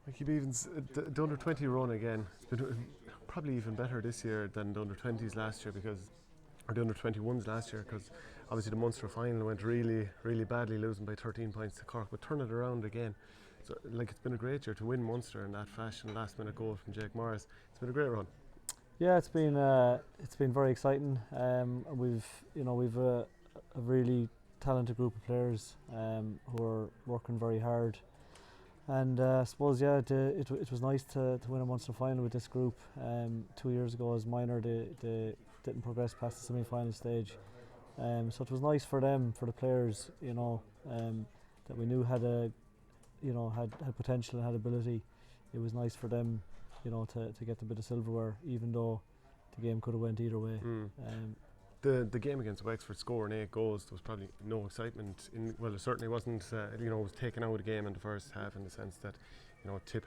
Mikey Bevans, the under-20 run again. It's been probably even better this year than the under-20s last year or the under-21s last year, because obviously the Munster final went really, really badly, losing by 13 points to Cork, but turn it around again. So, it's been a great year to win Munster in that fashion. Last minute goal from Jake Morris. It's been a great run. Yeah, it's been very exciting. We've a really talented group of players who are working very hard. And I suppose, it was nice to win a Munster final with this group. 2 years ago as minor, they didn't progress past the semi-final stage. So it was nice for them, for the players, that we knew had potential and had ability. It was nice for them, to get the bit of silverware, even though the game could have went either way. The game against Wexford, scoring 8 goals, there was probably no excitement. It certainly wasn't. It was taken out of the game in the first half, in the sense that, Tipp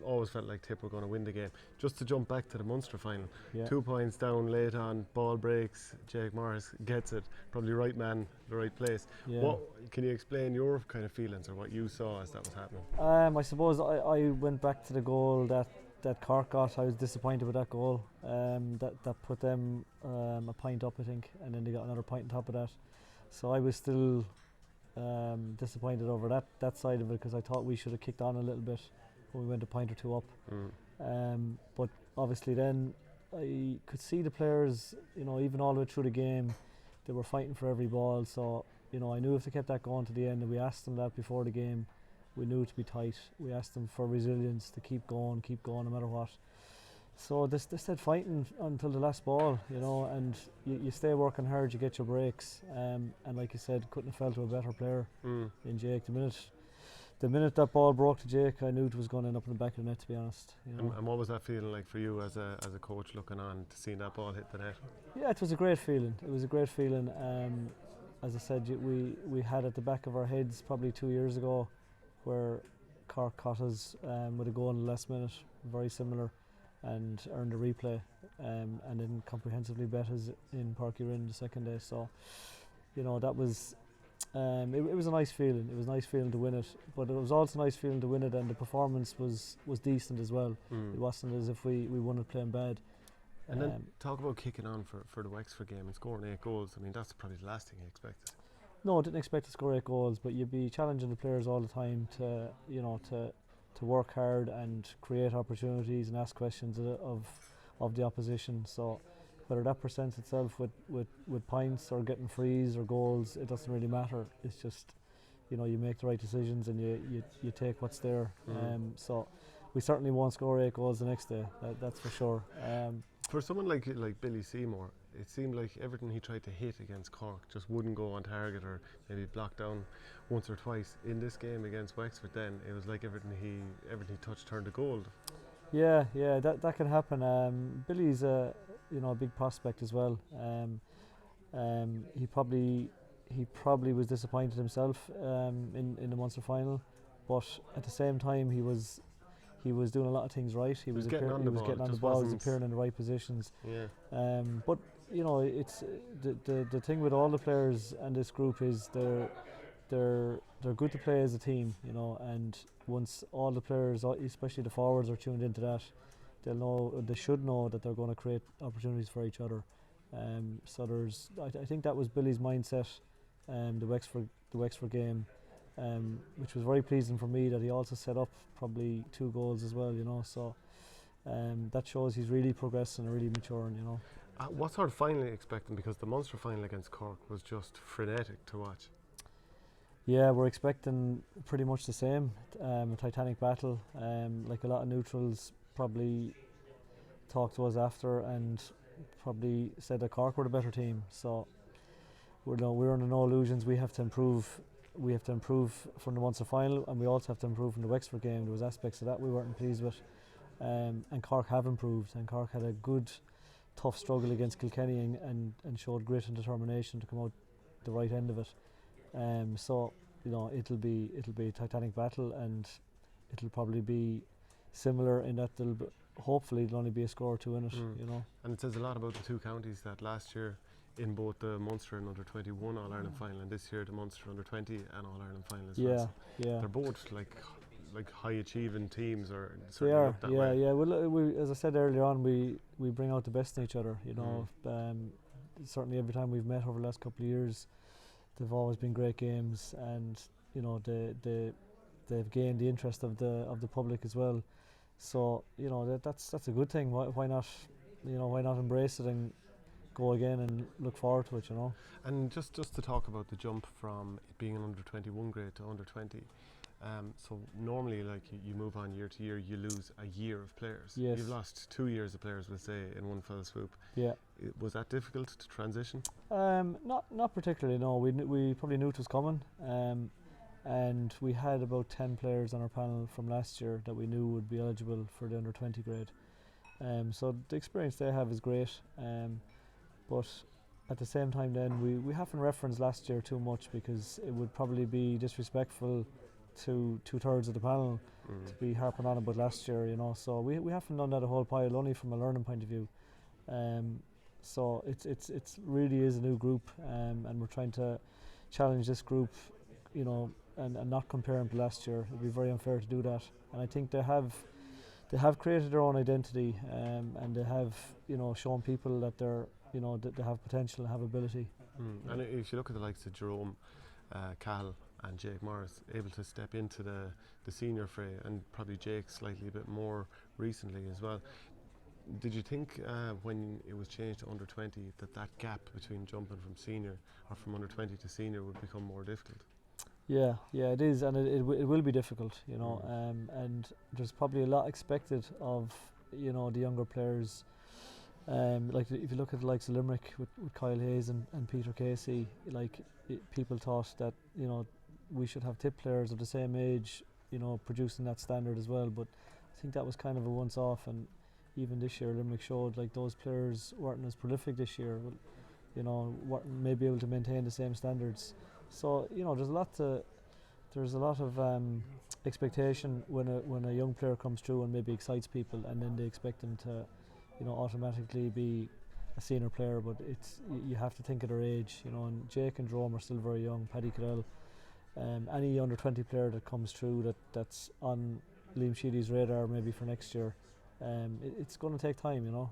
always felt like Tipp were going to win the game. Just to jump back to the Munster final, 2 points down late on, ball breaks, Jake Morris gets it, probably right man, the right place. What can you explain your kind of feelings or what you saw as that was happening? I suppose I went back to the goal that Cork got. I was disappointed with that goal. That put them a point up, I think, and then they got another point on top of that. So I was still disappointed over that side of it, because I thought we should have kicked on a little bit when we went a point or two up. But obviously then I could see the players, even all the way through the game, they were fighting for every ball. So I knew if they kept that going to the end, and we asked them that before the game, we knew it to be tight. We asked them for resilience, to keep going no matter what. So they stayed fighting until the last ball, and you stay working hard, you get your breaks. And like you said, couldn't have fell to a better player in Jake. The minute that ball broke to Jake, I knew it was going to end up in the back of the net, to be honest. And what was that feeling like for you as a coach, looking on to seeing that ball hit the net? Yeah, it was a great feeling. As I said, we had at the back of our heads probably 2 years ago, where Cork caught us with a goal in the last minute, very similar, and earned a replay, and then comprehensively bet us in Páirc Uí Rinn the second day. So, that was it was a nice feeling. It was a nice feeling to win it, but it was also a nice feeling to win it, and the performance was decent as well. It wasn't as if we won it playing bad. And then talk about kicking on for the Wexford game and scoring 8 goals. I mean, that's probably the last thing you expected. No, I didn't expect to score 8 goals, but you'd be challenging the players all the time to work hard and create opportunities and ask questions of the opposition. So whether that presents itself with points or getting frees or goals, it doesn't really matter. It's just, you make the right decisions and you take what's there. So we certainly won't score 8 goals the next day, that's for sure. For someone like Billy Seymour, it seemed like everything he tried to hit against Cork just wouldn't go on target, or maybe blocked down once or twice. In this game against Wexford, then it was like everything he touched turned to gold. Yeah, that can happen. Billy's a big prospect as well. He probably was disappointed himself in the Munster final, but at the same time he was doing a lot of things right. He was getting on the ball, he was appearing in the right positions. But it's the thing with all the players and this group is they're good to play as a team, and once all the players, especially the forwards, are tuned into that, they should know that they're going to create opportunities for each other. So I think that was Billy's mindset, the Wexford game, which was very pleasing for me, that he also set up probably 2 goals as well, so that shows he's really progressing and really maturing, What sort of final are you expecting? Because the Munster final against Cork was just frenetic to watch. Yeah, we're expecting pretty much the same, a titanic battle. Like a lot of neutrals probably talked to us after and probably said that Cork were the better team. So we're under no illusions. We have to improve. We have to improve from the Munster final, and we also have to improve from the Wexford game. There was aspects of that we weren't pleased with, and Cork have improved. And Cork had a good, tough struggle against Kilkenny and showed grit and determination to come out the right end of it. So it'll be a titanic battle, and it'll probably be similar in that hopefully it'll only be a score or 2 in it. And it says a lot about the two counties that last year, in both the Munster and under-21 All-Ireland final, and this year the Munster under-20 and All-Ireland final as well. So they're both like like high achieving teams, or They certainly are, look that yeah, way. yeah. Well, as I said earlier on, we bring out the best in each other. You know, certainly every time we've met over the last couple of years, they've always been great games, and you know they've gained the interest of the public as well. So you know that's a good thing. Why not? You know, why not embrace it and go again and look forward to it? You know. And just to talk about the jump from it being an under 21 grade to under 20. So normally, like you move on year to year, you lose a year of players. Yes. You've lost 2 years of players, we'll say, in one fell swoop. Yeah. Was that difficult to transition? Not particularly. No, we probably knew it was coming. And we had about 10 players on our panel from last year that we knew would be eligible for the under 20 grade. So the experience they have is great. But at the same time, then we haven't referenced last year too much, because it would probably be disrespectful to 2/3 of the panel to be harping on about last year, you know. So we haven't done that a whole pile, only from a learning point of view. So it's really is a new group, and we're trying to challenge this group, you know, and not compare them to last year. It'd be very unfair to do that. And I think they have created their own identity, and they have, you know, shown people that they're, you know, that they have potential and have ability. And if you look at the likes of Jerome Cahill and Jake Morris, able to step into the senior fray, and probably Jake slightly a bit more recently as well. Did you think when it was changed to under 20 that gap between jumping from senior or from under 20 to senior would become more difficult? Yeah, it is, and it will be difficult, you know. And there's probably a lot expected of, you know, the younger players. Like if you look at the likes of Limerick with Kyle Hayes and Peter Casey, like people thought that, you know, we should have Tipp players of the same age, you know, producing that standard as well. But I think that was kind of a once off, and even this year Limerick showed like those players weren't as prolific this year, you know, weren't maybe able to maintain the same standards. So, you know, there's a lot of expectation when a young player comes through and maybe excites people, and then they expect them to, you know, automatically be a senior player. But it's you have to think of their age, you know. And Jake and Jerome are still very young. Paddy Cadell, any under 20 player that comes through that's on Liam Sheedy's radar maybe for next year, it's going to take time, you know.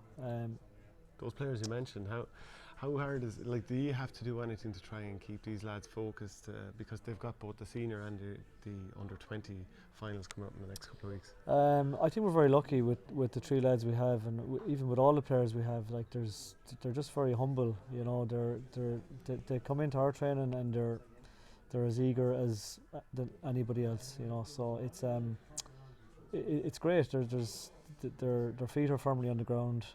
Those players you mentioned, how hard is it? Like, do you have to do anything to try and keep these lads focused, because they've got both the senior and the under 20 finals coming up in the next couple of weeks? I think we're very lucky with the three lads we have, and even with all the players we have. Like, they're just very humble, you know. They come into our training and they're as eager as than anybody else, you know. So it's great. Their feet are firmly on the ground.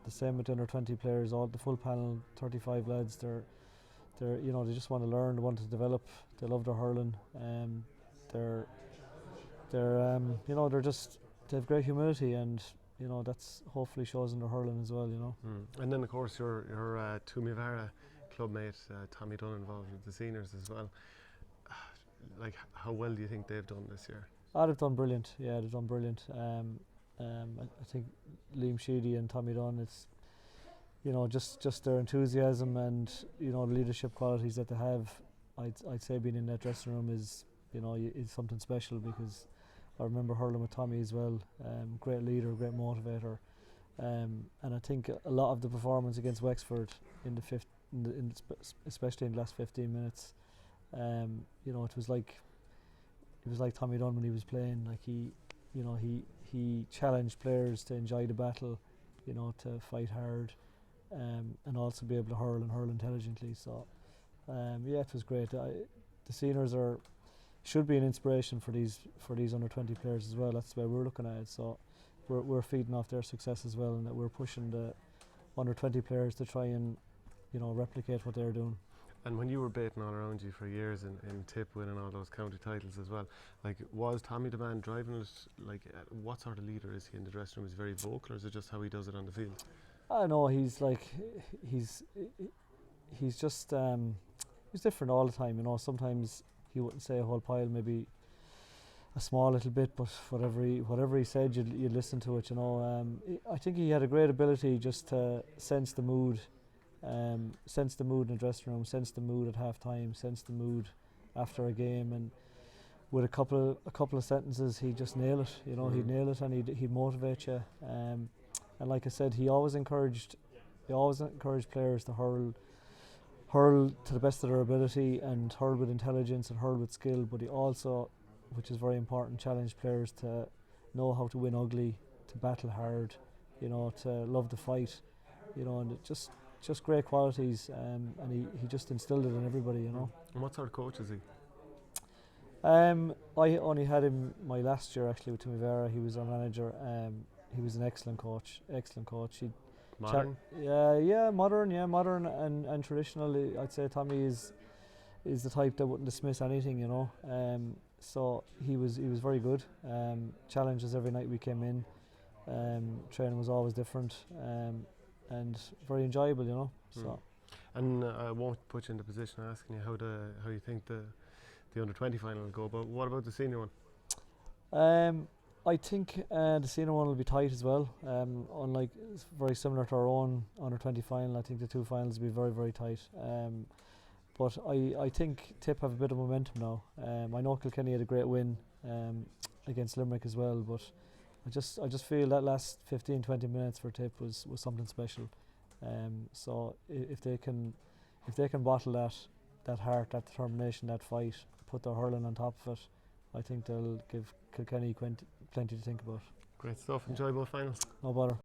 The same with the under 20 players, all the full panel, 35 lads. They're you know, they just want to learn, they want to develop. They love their hurling. They're you know, they have great humility, and you know that's hopefully shows in their hurling as well, you know. And then of course your Toomevara clubmate Tommy Dunne involved with the seniors as well. Like, how well do you think they've done this year? They've done brilliant. Yeah, they've done brilliant. I think Liam Sheedy and Tommy Dunne, it's, you know, just their enthusiasm and, you know, the leadership qualities that they have. I'd say being in that dressing room is, you know, is something special, because I remember hurling with Tommy as well. Great leader, great motivator, and I think a lot of the performance against Wexford especially in the last 15 minutes, you know, it was like Tommy Dunne when he was playing. Like he challenged players to enjoy the battle, you know, to fight hard, and also be able to hurl intelligently. So yeah, it was great. The seniors should be an inspiration for these under 20 players as well. That's the way we're looking at it. So we're feeding off their success as well, and that we're pushing the under 20 players to try and, you know, replicate what they're doing. And when you were baiting all around you for years in Tipp, winning all those county titles as well, like, was Tommy the man driving it? Like, what sort of leader is he in the dressing room? Is he very vocal, or is it just how he does it on the field? I know he's just he's different all the time, you know. Sometimes he wouldn't say a whole pile, maybe a small little bit, but whatever he said, you'd listen to it, you know. I think he had a great ability just to sense the mood in the dressing room, sense the mood at half time, sense the mood after a game. And with a couple of sentences, he'd just nail it. You know, he'd nail it, and he'd motivate you. And like I said, he always encouraged players to hurl to the best of their ability, and hurl with intelligence and hurl with skill. But he also, which is very important, challenged players to know how to win ugly, to battle hard, you know, to love the fight, you know, and it just great qualities. And he just instilled it in everybody, you know. And what sort of coach is he? I only had him my last year actually with Toomevara. He was our manager. He was an excellent coach. He Modern? modern and traditional. I'd say Tommy is the type that wouldn't dismiss anything, you know. So he was very good. Challenged us every night we came in. Training was always different, and very enjoyable, you know. So. And I won't put you in the position of asking you how you think the under-20 final will go, but what about the senior one? I think the senior one will be tight as well. Unlike, it's very similar to our own under-20 final, I think the two finals will be very, very tight. But I think Tipp have a bit of momentum now. I know Kilkenny had a great win against Limerick as well, but I just feel that last 15-20 minutes for Tipp was something special. So if they can bottle that heart, that determination, that fight, put their hurling on top of it, I think they'll give Kilkenny plenty to think about. Great stuff. Enjoy both finals. No bother.